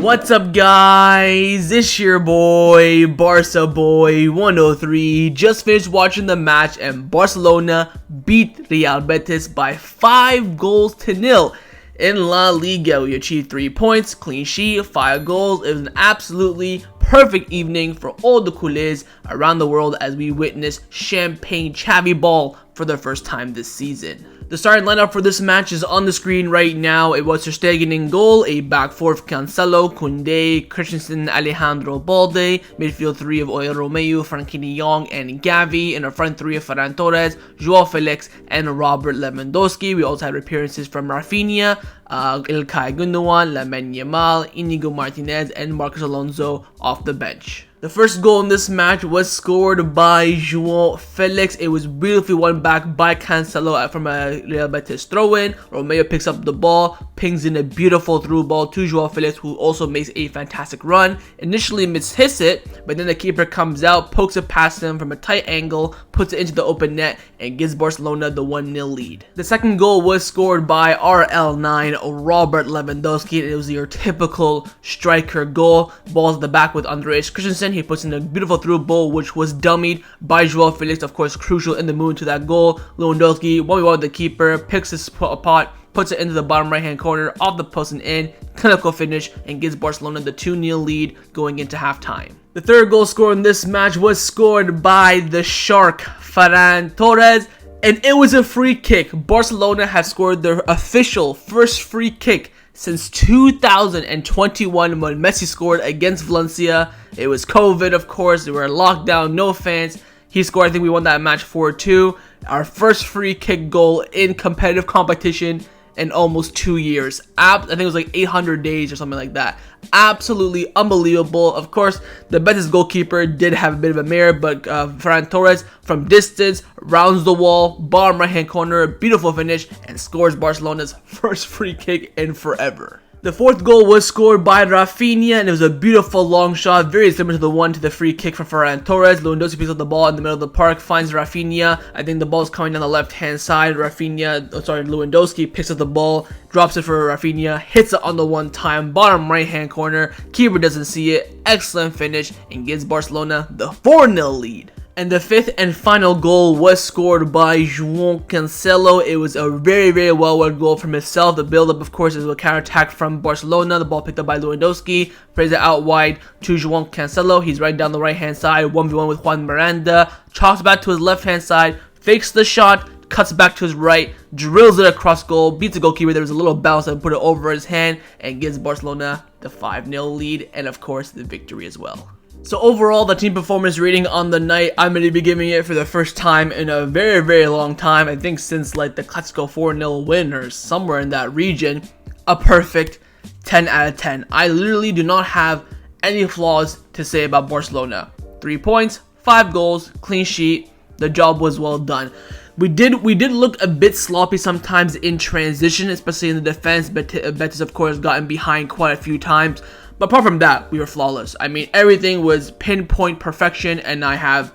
What's up, guys? It's your boy, Barca Boy 103. Just finished watching the match and Barcelona beat Real Betis by 5-0 in La Liga. We achieved 3 points, clean sheet, 5 goals. It was an absolutely perfect evening for all the culés around the world as we witnessed champagne Xavi ball for the first time this season. The starting lineup for this match is on the screen right now. It was Ter Stegen in goal, a back four of Cancelo, Koundé, Christensen, Alejandro Balde, midfield three of Oriol Romeu, Frenkie de Jong, and Gavi, and a front three of Ferran Torres, Joao Felix, and Robert Lewandowski. We also had appearances from Raphinha, Ilkay Gundogan, Lamine Yamal, Inigo Martinez, and Marcos Alonso off the bench. The first goal in this match was scored by Joao Felix. It was beautifully won back by Cancelo from a Real Betis throw-in. Romeu picks up the ball, pings in a beautiful through ball to Joao Felix, who also makes a fantastic run. Initially mishits it, but then the keeper comes out, pokes it past him from a tight angle, puts it into the open net, and gives Barcelona the 1-0 lead. The second goal was scored by RL9 Robert Lewandowski, and it was your typical striker goal. Balls at the back with Andreas Christensen. He puts in a beautiful through ball, which was dummied by Joao Felix, of course, crucial in the move to that goal. Lewandowski, 1v1 with the keeper, picks his pot, puts it into the bottom right hand corner of the post and in, clinical finish, and gives Barcelona the 2-0 lead going into halftime. The third goal scored in this match was scored by the Shark, Ferran Torres, and it was a free kick. Barcelona had scored their official first free kick since 2021 when Messi scored against Valencia. It was COVID, of course. They were in lockdown, no fans. He scored. I think we won that match 4-2. Our first free kick goal in competitive competition in almost 2 years. I think it was like 800 days or something like that. Absolutely unbelievable. Of course, the Betis goalkeeper did have a bit of a mare, but Ferran Torres from distance rounds the wall, bottom right hand corner, beautiful finish, and scores Barcelona's first free kick in forever. The fourth goal was scored by Raphinha, and it was a beautiful long shot, very similar to the one to the free kick from Ferran Torres. Lewandowski picks up the ball in the middle of the park, finds Raphinha. I think the ball is coming down the left-hand side. Lewandowski picks up the ball, drops it for Raphinha, hits it on the one time, bottom right-hand corner. Keeper doesn't see it. Excellent finish, and gives Barcelona the 4-0 lead. And the fifth and final goal was scored by Joao Canceloed. It was a very, very well-worked goal from himself. The build-up, of course, is a counter-attack from Barcelona. The ball picked up by Lewandowski. Plays it out wide to Joao Canceloed. He's right down the right-hand side. 1v1 with Juan Miranda. Chalks back to his left-hand side. Fakes the shot. Cuts back to his right. Drills it across goal. Beats the goalkeeper. There was a little bounce and put it over his hand. And gives Barcelona the 5-0 lead. And, of course, the victory as well. So overall, the team performance rating on the night, I'm going to be giving it for the first time in a very, very long time. I think since like the Clásico 4-0 win or somewhere in that region, a perfect 10 out of 10. I literally do not have any flaws to say about Barcelona. 3 points, 5 goals, clean sheet. The job was well done. We did look a bit sloppy sometimes in transition, especially in the defense. Betis, of course, gotten behind quite a few times. But apart from that, we were flawless. I mean, everything was pinpoint perfection, and I have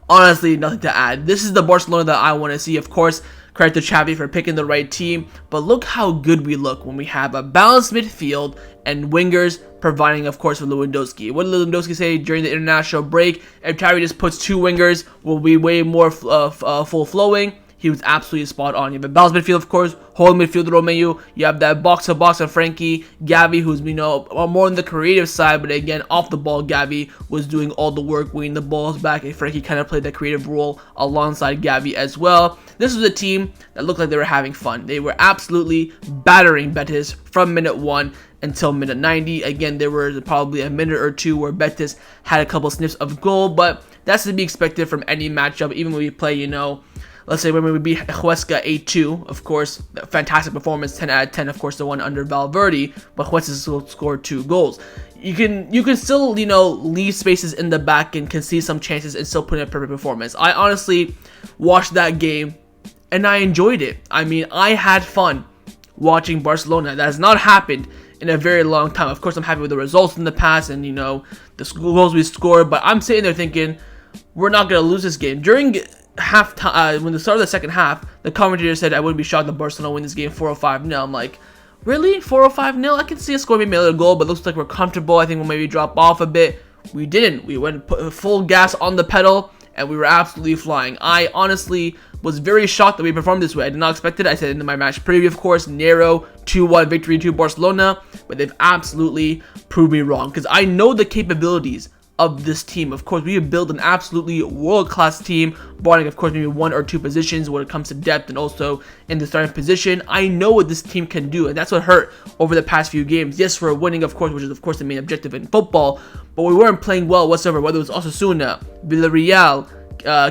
honestly nothing to add. This is the Barcelona that I want to see. Of course, credit to Xavi for picking the right team, but look how good we look when we have a balanced midfield and wingers providing, of course, for Lewandowski. What did Lewandowski say during the international break? If Xavi just puts 2 wingers, we'll be way more full-flowing. He was absolutely spot on. You have a balanced midfield, of course, whole midfield Romeu. You have that box-to-box of Frenkie, Gavi, who's, more on the creative side, but again, off the ball, Gavi was doing all the work, winning the balls back, and Frenkie kind of played that creative role alongside Gavi as well. This was a team that looked like they were having fun. They were absolutely battering Betis from minute 1 until minute 90. Again, there was probably a minute or two where Betis had a couple sniffs of goal, but that's to be expected from any matchup, even when we play, let's say when we beat Huesca 8-2, of course, fantastic performance, 10 out of 10, of course, the one under Valverde, but Huesca still scored 2 goals. You can still, leave spaces in the back and can see some chances and still put in a perfect performance. I honestly watched that game, and I enjoyed it. I mean, I had fun watching Barcelona. That has not happened in a very long time. Of course, I'm happy with the results in the past and, the goals we scored, but I'm sitting there thinking, we're not going to lose this game. During halftime, when the start of the second half, the commentator said I wouldn't be shocked that Barcelona win this game 4-5-0. I'm like, really? 4 or 5-0? I can see us scoring maybe a little goal, but looks like we're comfortable. I think we'll maybe drop off a bit. We didn't. We went full gas on the pedal, and we were absolutely flying. I honestly was very shocked that we performed this way. I did not expect it. I said in my match preview, of course, narrow 2-1 victory to Barcelona, but they've absolutely proved me wrong, because I know the capabilities of this team. Of course, we have built an absolutely world-class team, barring, of course, maybe 1 or 2 positions when it comes to depth and also in the starting position. I know what this team can do, and that's what hurt over the past few games. Yes, we're winning, of course, which is, of course, the main objective in football, but we weren't playing well whatsoever, whether it was Osasuna, Villarreal,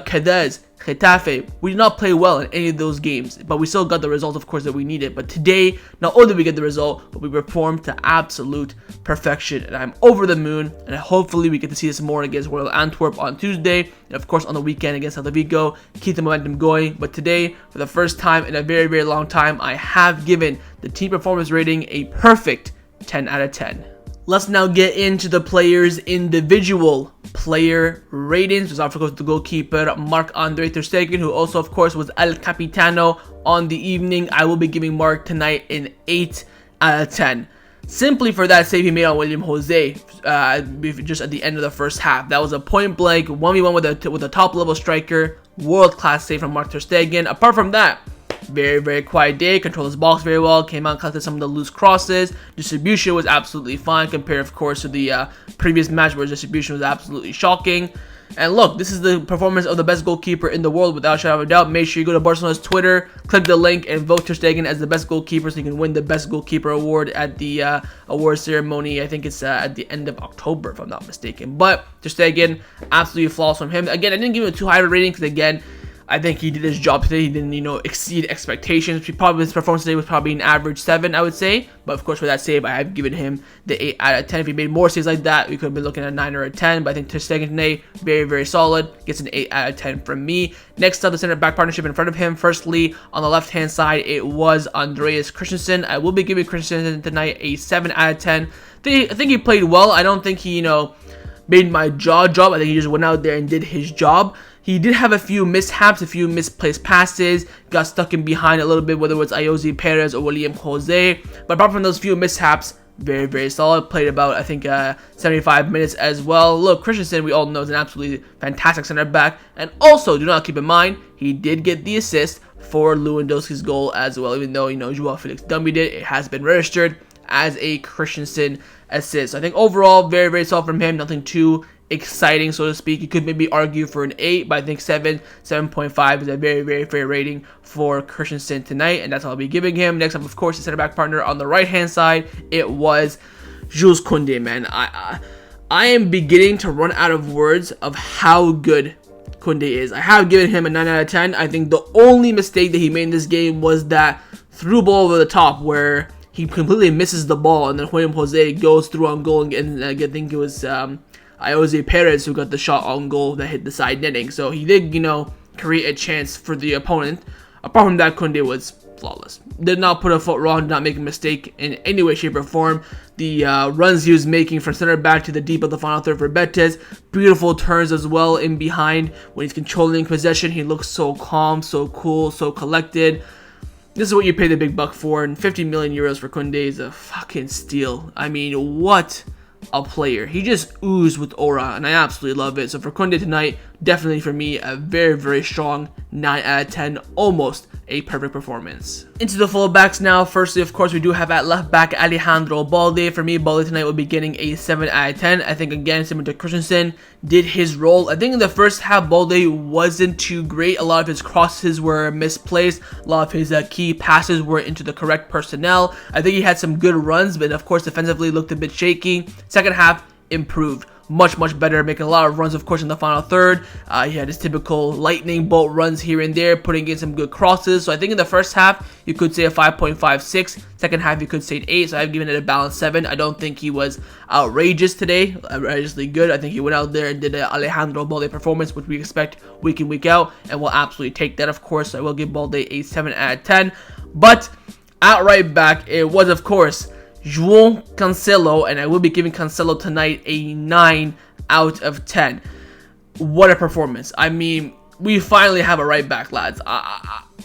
Cadiz, Getafe. We did not play well in any of those games, but we still got the result, of course, that we needed. But today, not only did we get the result, but we performed to absolute perfection, and I'm over the moon, and hopefully we get to see this more against Royal Antwerp on Tuesday, and of course on the weekend against Celta Vigo, keep the momentum going. But today, for the first time in a very, very long time, I have given the team performance rating a perfect 10 out of 10. Let's now get into the players' individual player ratings. There's of course the goalkeeper Marc-Andre ter Stegen, who also of course was El Capitano on the evening. I will be giving Marc tonight an 8 out of 10. Simply for that save he made on William Jose just at the end of the first half. That was a point blank 1v1 with a top level striker. World class save from Marc ter Stegen. Apart from that, very, very quiet day. Controlled his box very well. Came out and collected some of the loose crosses. Distribution was absolutely fine compared, of course, to the previous match where his distribution was absolutely shocking. And look, this is the performance of the best goalkeeper in the world without a shadow of a doubt. Make sure you go to Barcelona's Twitter, click the link, and vote ter Stegen as the best goalkeeper so you can win the best goalkeeper award at the award ceremony. I think it's at the end of October, if I'm not mistaken. But ter Stegen, absolutely flawless from him. Again, I didn't give him a too high of a rating because, again, I think he did his job today. He didn't, exceed expectations. His performance today was probably an average 7, I would say. But of course, for that save, I have given him the 8 out of 10. If he made more saves like that, we could have been looking at a 9 or a 10. But I think ter Stegen today, very, very solid. Gets an 8 out of 10 from me. Next up, the center-back partnership in front of him. Firstly, on the left-hand side, it was Andreas Christensen. I will be giving Christensen tonight a 7 out of 10. I think he played well. I don't think he, made my jaw drop. I think he just went out there and did his job. He did have a few mishaps, a few misplaced passes, got stuck in behind a little bit, whether it was Ayoze Perez or William Jose. But apart from those few mishaps, very, very solid. Played about, I think, 75 minutes as well. Look, Christensen, we all know, is an absolutely fantastic center back. And also, do not keep in mind, he did get the assist for Lewandowski's goal as well. Even though, Joao Felix dummied it, it has been registered as a Christensen assist. So I think overall, very, very solid from him. Nothing too exciting, so to speak. You could maybe argue for an 8, but I think 7.5 is a very, very fair rating for Christensen tonight, and that's what I'll be giving him. Next up, of course, the center back partner on the right hand side, it was Jules Koundé. Man, I am beginning to run out of words of how good Koundé is. I have given him a 9 out of 10. I think the only mistake that he made in this game was that through ball over the top where he completely misses the ball, and then William Jose goes through on goal, and I think it was Ayoze Perez who got the shot on goal that hit the side netting. So he did, create a chance for the opponent. Apart from that, Koundé was flawless. Did not put a foot wrong, did not make a mistake in any way, shape, or form. The runs he was making from center back to the deep of the final third for Betis. Beautiful turns as well in behind. When he's controlling possession, he looks so calm, so cool, so collected. This is what you pay the big buck for, and 50 million euros for Koundé is a fucking steal. I mean, what a player. He just oozed with aura, and I absolutely love it. So for Koundé tonight, definitely for me, a very, very strong 9 out of 10, almost a perfect performance. Into the fullbacks now. Firstly, of course, we do have at left back Alejandro Balde. For me, Balde tonight will be getting a 7 out of 10. I think, again, similar to Christensen, did his role. I think in the first half, Balde wasn't too great. A lot of his crosses were misplaced. A lot of his key passes were into the correct personnel. I think he had some good runs, but of course, defensively looked a bit shaky. Second half, improved. Much better, making a lot of runs, of course, in the final third. He had his typical lightning bolt runs here and there, putting in some good crosses. So I think in the first half, you could say a 5.56. Second half, you could say an 8. So I've given it a balanced 7. I don't think he was outrageous today, outrageously good. I think he went out there and did an Alejandro Balde performance, which we expect week in, week out, and we'll absolutely take that, of course. So I will give Balde a 7 out of 10. But at right back, it was, of course, Joao Canceloed, and I will be giving Cancelo tonight a 9 out of 10. What a performance. I mean, we finally have a right back, lads.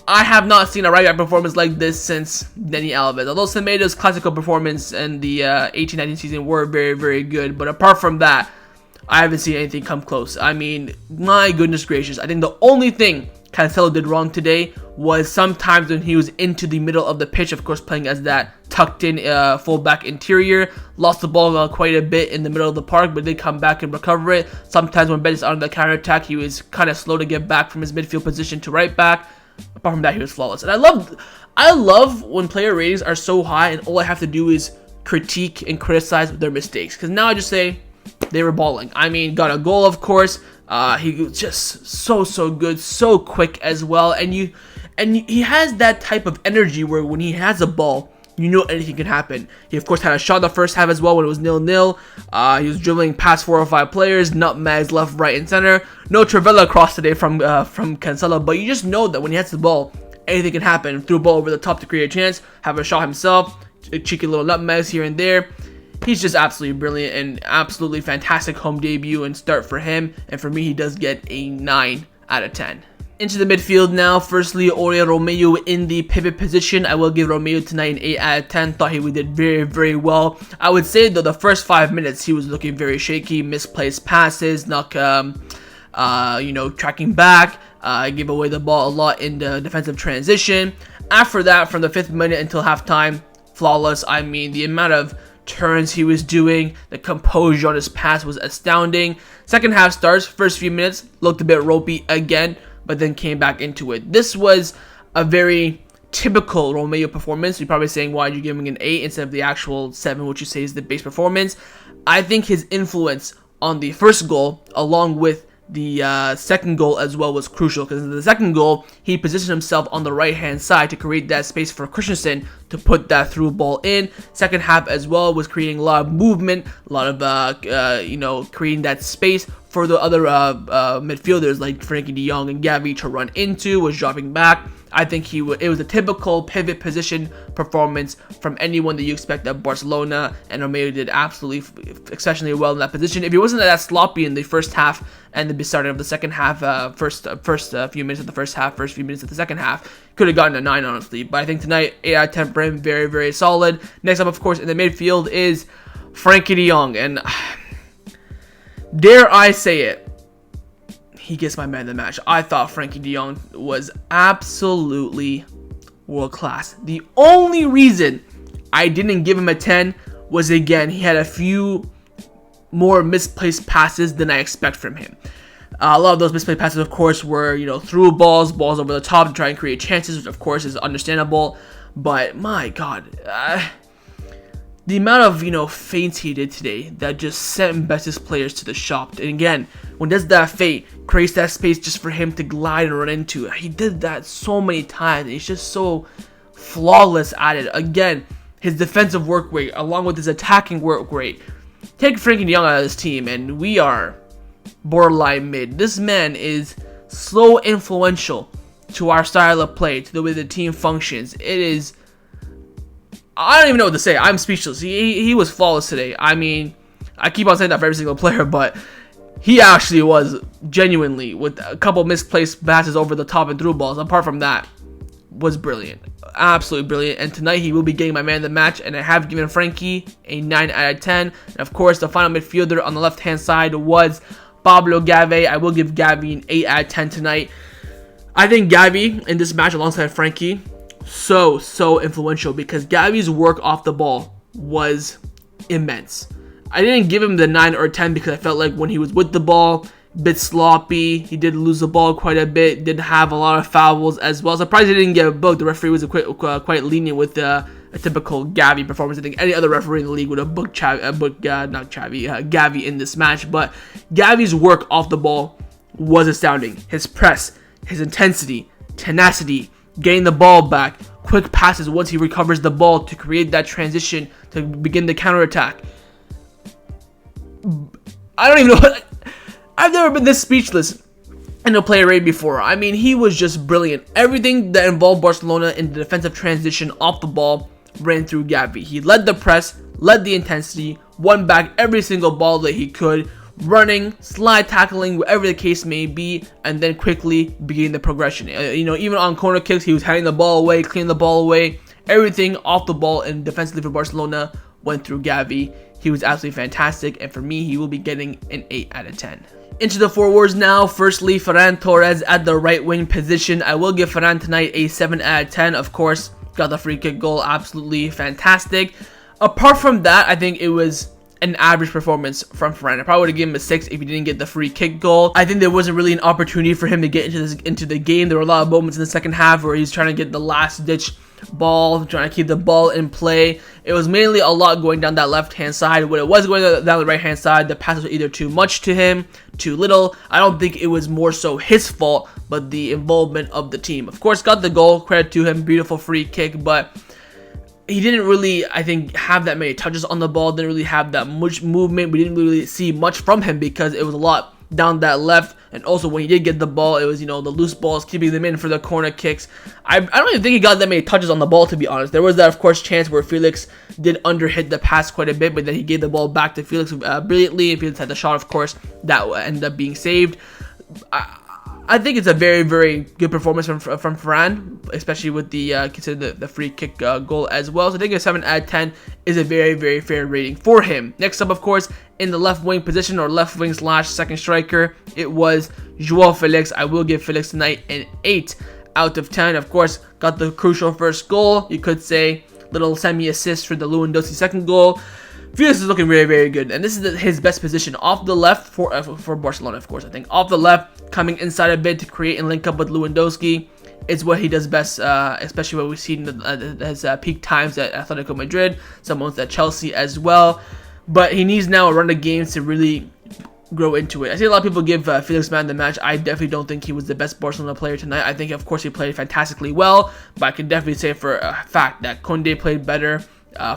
I have not seen a right back performance like this since Dani Alves. Although Semedo's classical performance in the 18-19 season were very, very good, but apart from that, I haven't seen anything come close. I mean, my goodness gracious. I think the only thing Cancelo did wrong today was sometimes when he was into the middle of the pitch, of course playing as that tucked in fullback interior, lost the ball quite a bit in the middle of the park, but did come back and recover it. Sometimes when Betis on the counter attack, he was kind of slow to get back from his midfield position to right back. Apart from that, he was flawless. And I love when player ratings are so high and all I have to do is critique and criticize their mistakes, because now I just say they were balling. I mean, got a goal, of course. He was just so good, so quick as well, and he has that type of energy where when he has a ball, you know anything can happen. He of course had a shot in the first half as well when it was 0-0. He was dribbling past 4 or 5 players, nutmegs left, right, and center. No Travella cross today from Cancelo, but you just know that when he has the ball, anything can happen. Threw a ball over the top to create a chance, have a shot himself, cheeky little nutmegs here and there. He's just absolutely brilliant and absolutely fantastic home debut and start for him. And for me, he does get a 9 out of 10. Into the midfield now. Firstly, Oriol Romeu in the pivot position. I will give Romeu tonight an 8 out of 10. Thought he did very, very well. I would say, though, the first 5 minutes, he was looking very shaky. Misplaced passes, not, tracking back. Gave away the ball a lot in the defensive transition. After that, from the 5th minute until halftime, flawless. I mean, the amount of turns he was doing, the composure on his pass was astounding. Second half starts, first few minutes looked a bit ropey again, but then came back into it. This was a very typical Romeu performance. You're probably saying, why did you give him an 8 instead of the actual 7, which you say is the base performance? I think his influence on the first goal, along with the second goal as well, was crucial, because in the second goal, he positioned himself on the right-hand side to create that space for Christensen to put that through ball in. Second half as well was creating a lot of movement, a lot of, creating that space for the other midfielders like Frenkie de Jong and Gavi to run into, was dropping back. I think it was a typical pivot position performance from anyone that you expect at Barcelona, and Romeu did absolutely exceptionally well in that position. If he wasn't that sloppy in the first half and the starting of the second half, first few minutes of the first half, first few minutes of the second half, could have gotten a 9, honestly. But I think tonight, 8 out of 10 for him, very, very solid. Next up, of course, in the midfield is Frenkie de Jong, and dare I say it, he gets my man of the match. I thought Frenkie de Jong was absolutely world class. The only reason I didn't give him a 10 was, again, he had a few more misplaced passes than I expect from him. A lot of those misplaced passes, of course, were, through balls over the top to try and create chances, which of course is understandable. But my God, the amount of feints he did today that just sent Betis players to the shop. And again, when does that feint, creates that space just for him to glide and run into. He did that so many times. He's just so flawless at it. Again, his defensive work rate along with his attacking work rate. Take Frenkie de Jong out of this team and we are borderline mid. This man is so influential to our style of play, to the way the team functions. It is, I don't even know what to say. I'm speechless. He was flawless today. I mean, I keep on saying that for every single player, but he actually was genuinely, with a couple misplaced passes over the top and through balls. Apart from that, was brilliant. Absolutely brilliant. And tonight he will be getting my man of the match, and I have given Frenkie a 9 out of 10. And of course, the final midfielder on the left-hand side was Pablo Gavi. I will give Gavi an 8 out of 10 tonight. I think Gavi in this match alongside Frenkie, so influential, because Gavi's work off the ball was immense. I didn't give him the 9 or 10 because I felt like when he was with the ball, a bit sloppy. He did lose the ball quite a bit, did have a lot of fouls as well. Surprised he didn't get booked. The referee was quite lenient with a typical Gavi performance. I think any other referee in the league would have booked Gavi in this match. But Gavi's work off the ball was astounding. His press, his intensity, tenacity, getting the ball back, quick passes once he recovers the ball to create that transition to begin the counterattack. I don't even know. I've never been this speechless in a player raid before. I mean, he was just brilliant. Everything that involved Barcelona in the defensive transition off the ball ran through Gavi. He led the press, led the intensity, won back every single ball that he could, running, slide tackling, whatever the case may be, and then quickly begin the progression. Even on corner kicks, he was handing the ball away, cleaning the ball away. Everything off the ball and defensively for Barcelona went through Gavi. He was absolutely fantastic, and for me, he will be getting an 8 out of 10. Into the forwards now. Firstly, Ferran Torres at the right wing position. I will give Ferran tonight a 7 out of 10. Of course, got the free kick goal, absolutely fantastic. Apart from that, I think it was an average performance from Ferran. I probably would have given him a 6 if he didn't get the free kick goal. I think there wasn't really an opportunity for him to get into the game. There were a lot of moments in the second half where he's trying to get the last ditch ball, trying to keep the ball in play. It was mainly a lot going down that left hand side. When it was going down the right hand side, the passes were either too much to him, too little. I don't think it was more so his fault, but the involvement of the team. Of course, got the goal, credit to him, beautiful free kick, but he didn't really, I think, have that many touches on the ball, didn't really have that much movement. We didn't really see much from him because it was a lot down that left, and also when he did get the ball, it was, the loose balls, keeping them in for the corner kicks. I don't even think he got that many touches on the ball, to be honest. There was that, of course, chance where Felix did underhit the pass quite a bit, but then he gave the ball back to Felix brilliantly, and Felix had the shot, of course, that ended up being saved. I think it's a very, very good performance from Ferran, especially with consider the free kick goal as well. So I think a 7 out of 10 is a very, very fair rating for him. Next up, of course, in the left wing position, or left wing / second striker, it was Joao Felix. I will give Felix tonight an 8 out of 10. Of course, got the crucial first goal. You could say little semi-assist for the Lewandowski second goal. Felix is looking very, very good, and this is his best position off the left for Barcelona, of course. I think off the left, coming inside a bit to create and link up with Lewandowski is what he does best, especially what we've seen his peak times at Atletico Madrid, some moments at Chelsea as well. But he needs now a run of games to really grow into it. I see a lot of people give Felix man of the match. I definitely don't think he was the best Barcelona player tonight. I think, of course, he played fantastically well, but I can definitely say for a fact that Koundé played better.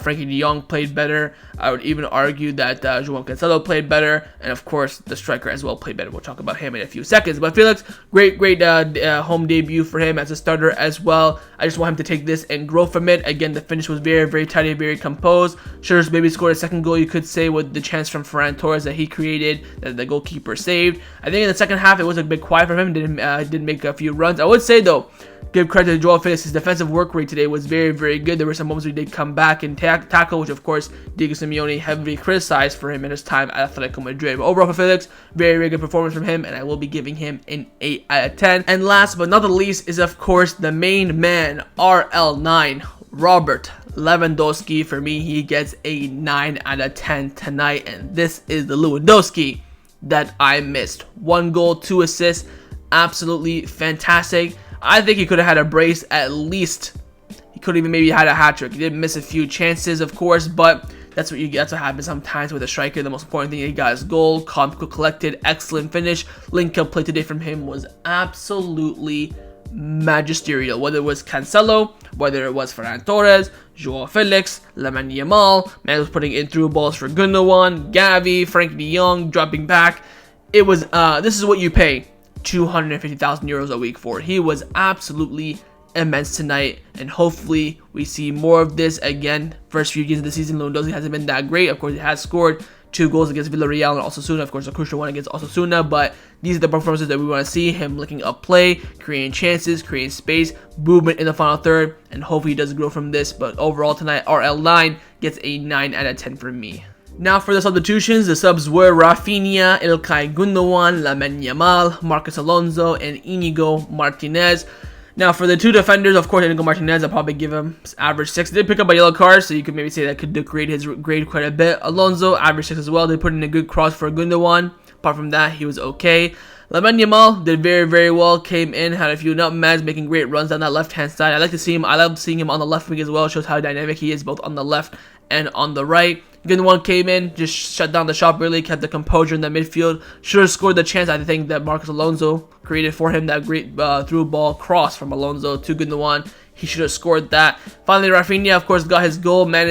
Frankie de Jong played better. I would even argue that Joao Canceloed played better, and of course the striker as well played better. We'll talk about him in a few seconds. But Felix, great home debut for him as a starter as well. I just want him to take this and grow from it. Again, the finish was very, very tidy, very composed. Sure, maybe scored a second goal, you could say, with the chance from Ferran Torres that he created, that the goalkeeper saved. I think in the second half it was a bit quiet from him. Did make a few runs. I would say though, give credit to Joao Felix. His defensive work rate today was very, very good. There were some moments where he did come back and tackle, which of course Diego Simeone heavily criticized for him in his time at Atletico Madrid. But overall for Felix, very, very good performance from him, and I will be giving him an 8 out of 10. And last but not the least is, of course, the main man, RL9, Robert Lewandowski. For me, he gets a 9 out of 10 tonight, and this is the Lewandowski that I missed. 1 goal, 2 assists, absolutely fantastic. I think he could have had a brace at least. He could have even maybe had a hat-trick. He did miss a few chances, of course, but that's what you get. That's what happens sometimes with a striker. The most important thing, he got his goal, calm, collected, excellent finish. Link-up play today from him was absolutely magisterial. Whether it was Cancelo, whether it was Ferran Torres, Joao Felix, Lamine Yamal, man was putting in through balls for Gundogan, Gavi, Frankie de Jong, dropping back. It was, this is what you pay 250,000 euros a week for. He was absolutely immense tonight, and hopefully we see more of this again. First few games of the season, Lewandowski hasn't been that great. Of course, he has scored 2 goals against Villarreal and Osasuna, of course a crucial one against Osasuna, but these are the performances that we want to see. Him linking up play, creating chances, creating space, movement in the final third, and hopefully he does grow from this. But overall tonight, RL9 gets a 9 out of 10 from me. Now for the substitutions, the subs were Raphinha, Ilkay Gundogan, Lamine Yamal, Marcos Alonso, and Inigo Martinez. Now for the 2 defenders, of course, Inigo Martinez, I'll probably give him average 6. They did pick up a yellow card, so you could maybe say that could degrade his grade quite a bit. Alonso, average 6 as well. They put in a good cross for Gundogan. Apart from that, he was okay. Lamine Yamal did very, very well. Came in, had a few nutmegs, making great runs down that left-hand side. I like to see him. I love seeing him on the left wing as well. It shows how dynamic he is, both on the left and on the right. Gundogan came in, just shut down the shot, really kept the composure in the midfield. Should have scored the chance, I think, that Marcos Alonso created for him. That great through ball cross from Alonso to Gundogan. He should have scored that. Finally, Raphinha, of course, got his goal. Man,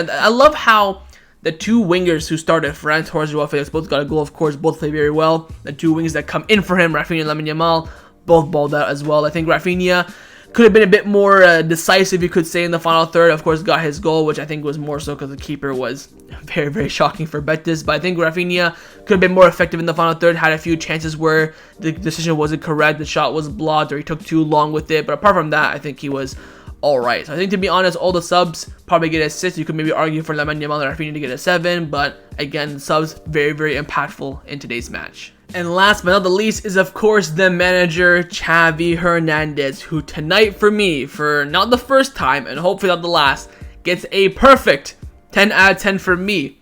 I love how the 2 wingers who started, Ferran Torres and Joao Felix, both got a goal, of course. Both play very well. The 2 wings that come in for him, Raphinha and Lamine Yamal, both balled out as well. I think Raphinha Could have been a bit more decisive, you could say, in the final third. Of course, got his goal, which I think was more so because the keeper was very, very shocking for Betis. But I think Raphinha could have been more effective in the final third, had a few chances where the decision wasn't correct, the shot was blocked, or he took too long with it. But apart from that, I think he was alright. So I think, to be honest, all the subs probably get assists. You could maybe argue for Lamine Yamal and Raphinha to get a 7, but again, the subs very, very impactful in today's match. And last but not the least is, of course, the manager, Xavi Hernandez, who tonight, for me, for not the first time and hopefully not the last, gets a perfect 10 out of 10 for me.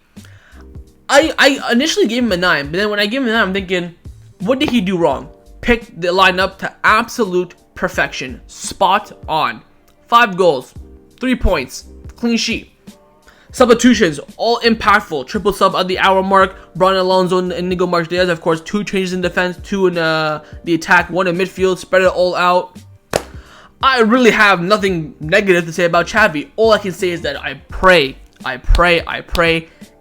I initially gave him a 9, but then when I gave him a 9, I'm thinking, what did he do wrong? Picked the lineup to absolute perfection. Spot on. 5 goals, 3 points, clean sheet. Substitutions, all impactful. Triple sub at the hour mark. Brian Alonso and Inigo Martinez, of course, 2 changes in defense, 2 in the attack, 1 in midfield. Spread it all out. I really have nothing negative to say about Xavi. All I can say is that I pray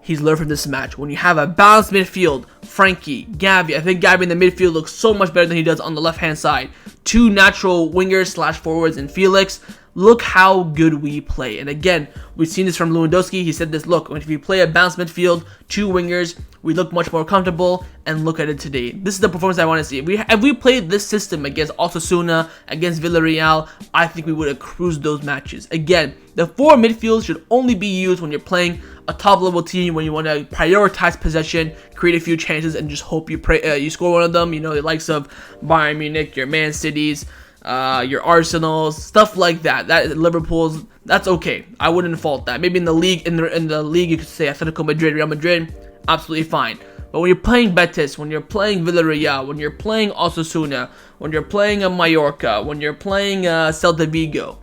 he's learned from this match. When you have a balanced midfield, Frankie, Gavi, I think Gavi in the midfield looks so much better than he does on the left-hand side. 2 natural wingers / forwards in Felix. Look how good we play. And again, we've seen this from Lewandowski. He said this, look, if you play a balanced midfield, 2 wingers, we look much more comfortable, and look at it today. This is the performance I want to see. If we played this system against Osasuna, against Villarreal, I think we would have cruised those matches. Again, the 4 midfields should only be used when you're playing a top-level team, when you want to prioritize possession, create a few chances, and just hope you score one of them. You know, the likes of Bayern Munich, your Man Cities, your Arsenals, stuff like that. That Liverpool's, that's okay. I wouldn't fault that. Maybe in the league, in the league, you could say Atletico Madrid, Real Madrid, absolutely fine. But when you're playing Betis, when you're playing Villarreal, when you're playing Osasuna, when you're playing Mallorca, when you're playing Celta Vigo,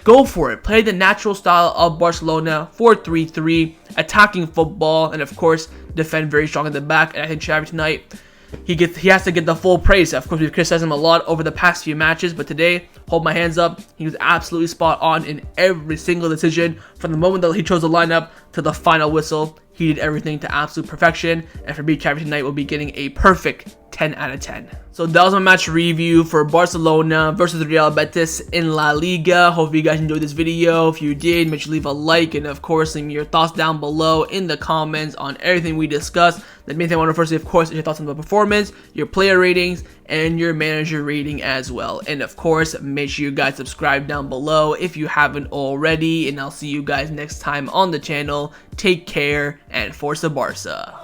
go for it. Play the natural style of Barcelona, 4-3-3, attacking football, and of course, defend very strong in the back. And I think Xavi tonight, he has to get the full praise. Of course, we've criticized him a lot over the past few matches, but today, hold my hands up, he was absolutely spot on in every single decision. From the moment that he chose the lineup to the final whistle, he did everything to absolute perfection. And for me, Xavi tonight will be getting a perfect 10 out of 10. So that was my match review for Barcelona versus Real Betis in La Liga. Hope you guys enjoyed this video. If you did, make sure to leave a like, and of course, leave me your thoughts down below in the comments on everything we discussed. The main thing I want to first say, of course, is your thoughts on the performance, your player ratings, and your manager rating as well. And of course, make sure you guys subscribe down below if you haven't already, and I'll see you guys next time on the channel. Take care, and Forza Barca.